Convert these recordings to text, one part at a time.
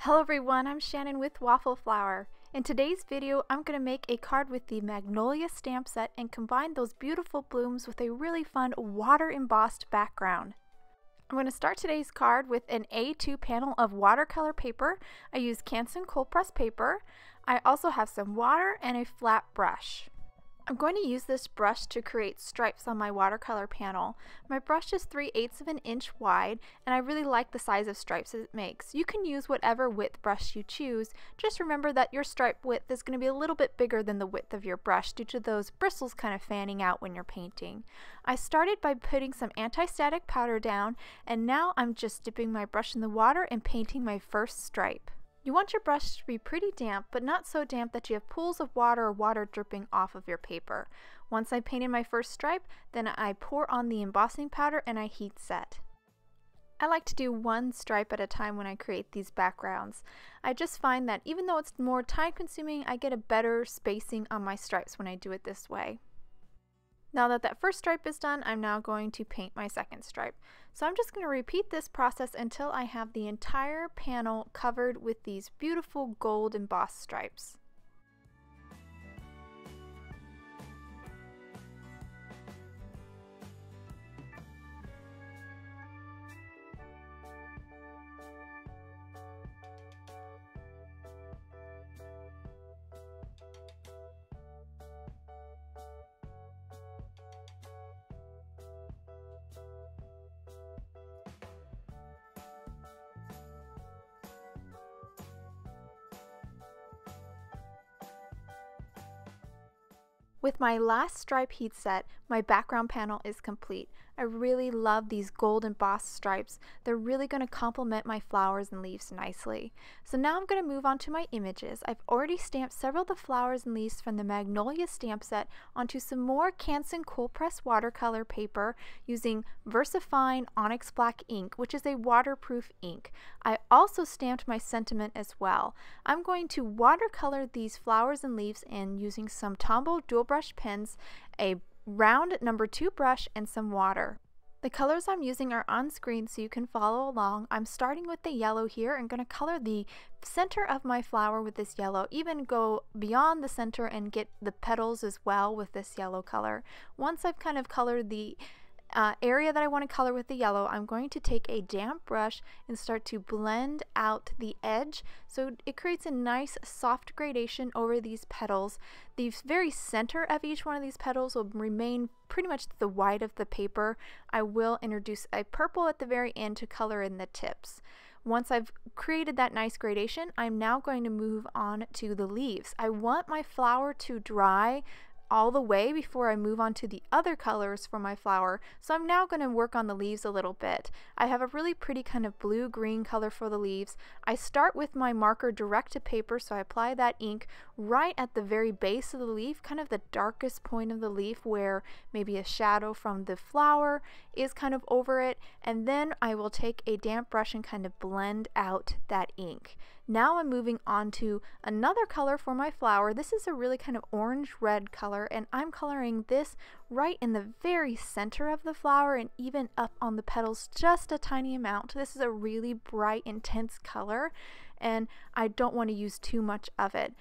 Hello everyone, I'm Shannon with Waffle Flower. In today's video, I'm going to make a card with the Magnolia stamp set and combine those beautiful blooms with a really fun water embossed background. I'm going to start today's card with an A2 panel of watercolor paper. I use Channin cold press paper. I also have some water and a flat brush. I'm going to use this brush to create stripes on my watercolor panel. My brush is 3/8 of an inch wide, and I really like the size of stripes it makes. You can use whatever width brush you choose. Just remember that your stripe width is going to be a little bit bigger than the width of your brush due to those bristles kind of fanning out when you're painting. I started by putting some anti-static powder down, and now I'm just dipping my brush in the water and painting my first stripe. You want your brush to be pretty damp, but not so damp that you have pools of water or water dripping off of your paper. Once I painted my first stripe, then I pour on the embossing powder and I heat set. I like to do one stripe at a time when I create these backgrounds. I just find that even though it's more time consuming, I get a better spacing on my stripes when I do it this way. Now that first stripe is done, I'm now going to paint my second stripe. So I'm just going to repeat this process until I have the entire panel covered with these beautiful gold embossed stripes. With my last stripe heat set, my background panel is complete. I really love these gold embossed stripes. They're really going to complement my flowers and leaves nicely. So now I'm going to move on to my images. I've already stamped several of the flowers and leaves from the Magnolia stamp set onto some more Channin cold press watercolor paper using VersaFine Onyx Black ink, which is a waterproof ink. I also stamped my sentiment as well. I'm going to watercolor these flowers and leaves in using some Tombow dual brush pens, a round number 2 brush, and some water. The colors I'm using are on screen so you can follow along. I'm starting with the yellow here and going to color the center of my flower with this yellow, even go beyond the center and get the petals as well with this yellow color. Once I've kind of colored the area that I want to color with the yellow, I'm going to take a damp brush and start to blend out the edge so it creates a nice soft gradation over these petals. The very center of each one of these petals will remain pretty much the white of the paper. I will introduce a purple at the very end to color in the tips. Once I've created that nice gradation, I'm now going to move on to the leaves. I want my flower to dry all the way before I move on to the other colors for my flower. So I'm now going to work on the leaves a little bit. I have a really pretty kind of blue-green color for the leaves. I start with my marker direct to paper, so I apply that ink right at the very base of the leaf, kind of the darkest point of the leaf where maybe a shadow from the flower is kind of over it, and then I will take a damp brush and kind of blend out that ink. Now I'm moving on to another color for my flower. This is a really kind of orange-red color, and I'm coloring this right in the very center of the flower and even up on the petals just a tiny amount. This is a really bright, intense color, and I don't want to use too much of it.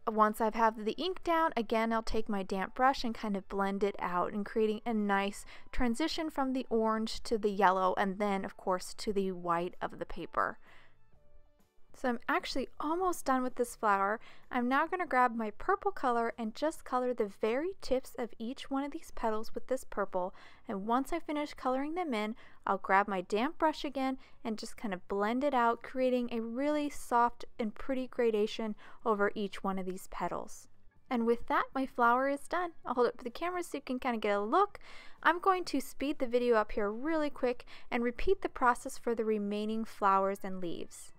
Once I've have the ink down, again I'll take my damp brush and kind of blend it out and creating a nice transition from the orange to the yellow and then of course to the white of the paper. So I'm actually almost done with this flower. I'm now going to grab my purple color and just color the very tips of each one of these petals with this purple. And once I finish coloring them in, I'll grab my damp brush again and just kind of blend it out, creating a really soft and pretty gradation over each one of these petals. And with that, my flower is done. I'll hold it for the camera so you can kind of get a look. I'm going to speed the video up here really quick and repeat the process for the remaining flowers and leaves.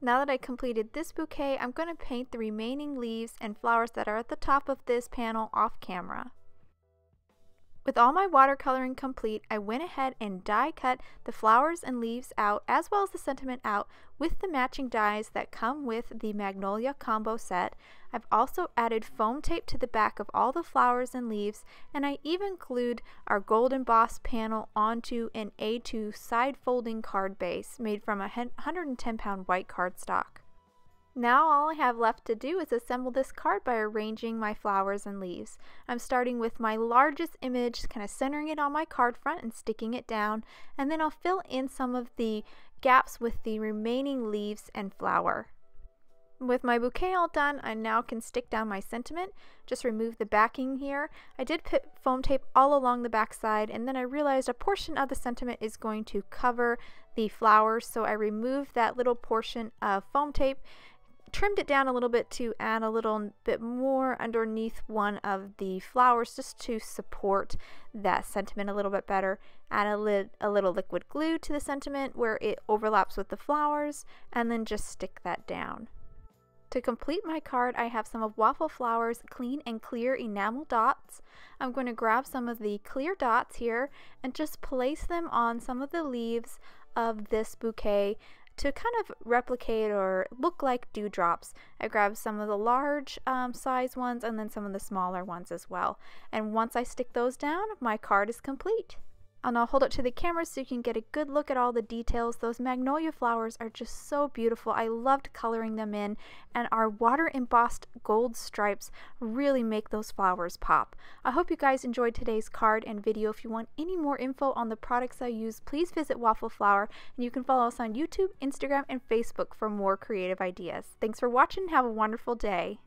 Now that I completed this bouquet, I'm going to paint the remaining leaves and flowers that are at the top of this panel off camera. With all my watercoloring complete, I went ahead and die cut the flowers and leaves out as well as the sentiment out with the matching dies that come with the Magnolia combo set. I've also added foam tape to the back of all the flowers and leaves, and I even glued our gold embossed panel onto an A2 side folding card base made from a 110-pound white cardstock. Now all I have left to do is assemble this card by arranging my flowers and leaves. I'm starting with my largest image, kind of centering it on my card front and sticking it down, and then I'll fill in some of the gaps with the remaining leaves and flower. With my bouquet all done, I now can stick down my sentiment. Just remove the backing here. I did put foam tape all along the back side, and then I realized a portion of the sentiment is going to cover the flowers, so I removed that little portion of foam tape, trimmed it down a little bit to add a little bit more underneath one of the flowers just to support that sentiment a little bit better. Add a little liquid glue to the sentiment where it overlaps with the flowers, and then just stick that down. To complete my card, I have some of Waffle Flower's clean and clear enamel dots. I'm going to grab some of the clear dots here and just place them on some of the leaves of this bouquet to kind of replicate or look like dewdrops. I grabbed some of the large size ones and then some of the smaller ones as well. And once I stick those down, my card is complete. And I'll hold it to the camera so you can get a good look at all the details. Those magnolia flowers are just so beautiful. I loved coloring them in, and our water embossed gold stripes really make those flowers pop. I hope you guys enjoyed today's card and video. If you want any more info on the products I use, please visit Waffle Flower, and you can follow us on YouTube, Instagram, and Facebook for more creative ideas. Thanks for watching. Have a wonderful day.